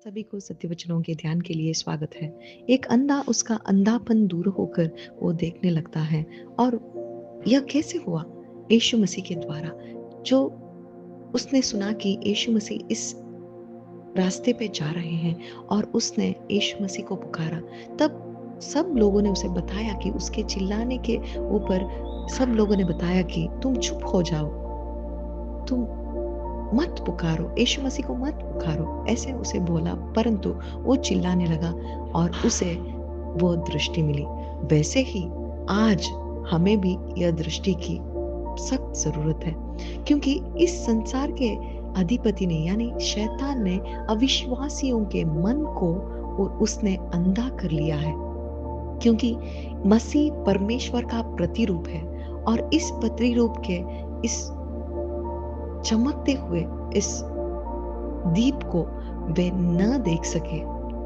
सभी को सत्य वचनों के ध्यान के लिए स्वागत है। एक अंधा उसका अंधापन दूर होकर वो देखने लगता है और यह कैसे हुआ? यीशु मसीह के द्वारा। जो उसने सुना कि यीशु मसीह इस रास्ते पे जा रहे हैं और उसने यीशु मसीह को पुकारा, तब सब लोगों ने उसे बताया कि उसके चिल्लाने के ऊपर सब लोगों ने बताया कि तुम चुप हो जाओ, तुम मत पुकारो, यीशु मसीह को मत पुकारो, ऐसे उसे बोला, परंतु वो चिल्लाने लगा और उसे वो दृष्टि मिली। वैसे ही आज हमें भी यह दृष्टि की सख्त ज़रूरत है, क्योंकि इस संसार के अधिपति ने यानी शैतान ने अविश्वासियों के मन को उसने अंधा कर लिया है। क्योंकि मसीह परमेश्वर का प्रतिरूप है और इस प्रतिरूप के इस चमकते हुए इस दीप को वे न देख सके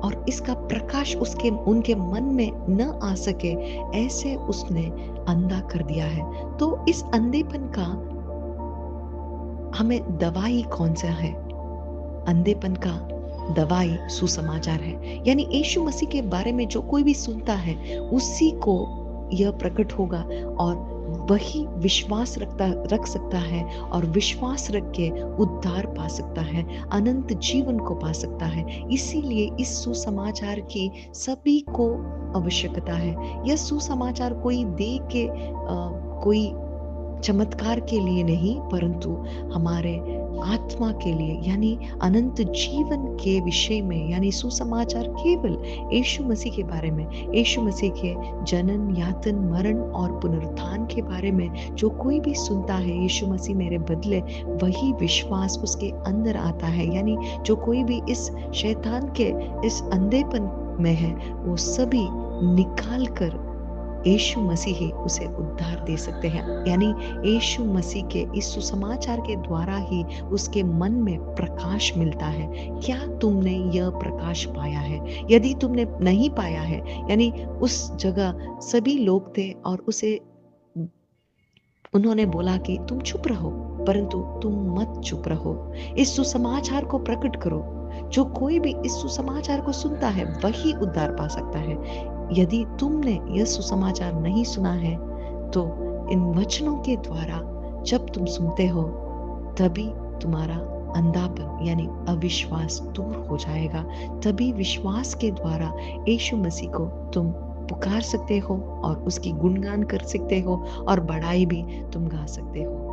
और इसका प्रकाश उसके उनके मन में न आ सके, ऐसे उसने अंधा कर दिया है। तो इस अंधेपन का हमें दवाई कौन सा है? अंधेपन का दवाई सुसमाचार है। यानी यीशु मसीह के बारे में जो कोई भी सुनता है उसी को यह प्रकट होगा और वही विश्वास रख सकता है और विश्वास रख के उद्धार पा सकता है, अनंत जीवन को पा सकता है। इसीलिए इस सुसमाचार की सभी को आवश्यकता है। यह सुसमाचार कोई दे के कोई चमत्कार के लिए नहीं, परंतु हमारे आत्मा के लिए यानी अनंत जीवन के विषय में, यानी सुसमाचार केवल यीशु मसीह के बारे में, यीशु मसीह के जनन, यातन, मरण और पुनरुत्थान के बारे में जो कोई भी सुनता है, यीशु मसीह मेरे बदले, वही विश्वास उसके अंदर आता है। यानी जो कोई भी इस शैतान के इस अंधेपन में है, वो सभी निकाल कर यीशु मसीह ही उसे उद्धार दे सकते हैं। यानी यीशु मसीह के इस सुसमाचार के द्वारा ही उसके मन में प्रकाश मिलता है। क्या तुमने यह प्रकाश पाया है? यदि तुमने नहीं पाया है, यानी उस जगह सभी लोग थे और उन्होंने बोला कि तुम चुप रहो, परंतु तुम मत चुप रहो, इस सुसमाचार को प्रकट करो। जो कोई भी इस सुसमाचार को सुनता है वही उद्धार पा सकता है। यदि तुमने यह सुसमाचार नहीं सुना है, तो इन वचनों के द्वारा जब तुम सुनते हो, तभी तुम्हारा अंधापन यानी अविश्वास दूर हो जाएगा। तभी विश्वास के द्वारा यीशु मसीह को तुम पुकार सकते हो और उसकी गुणगान कर सकते हो और बड़ाई भी तुम गा सकते हो।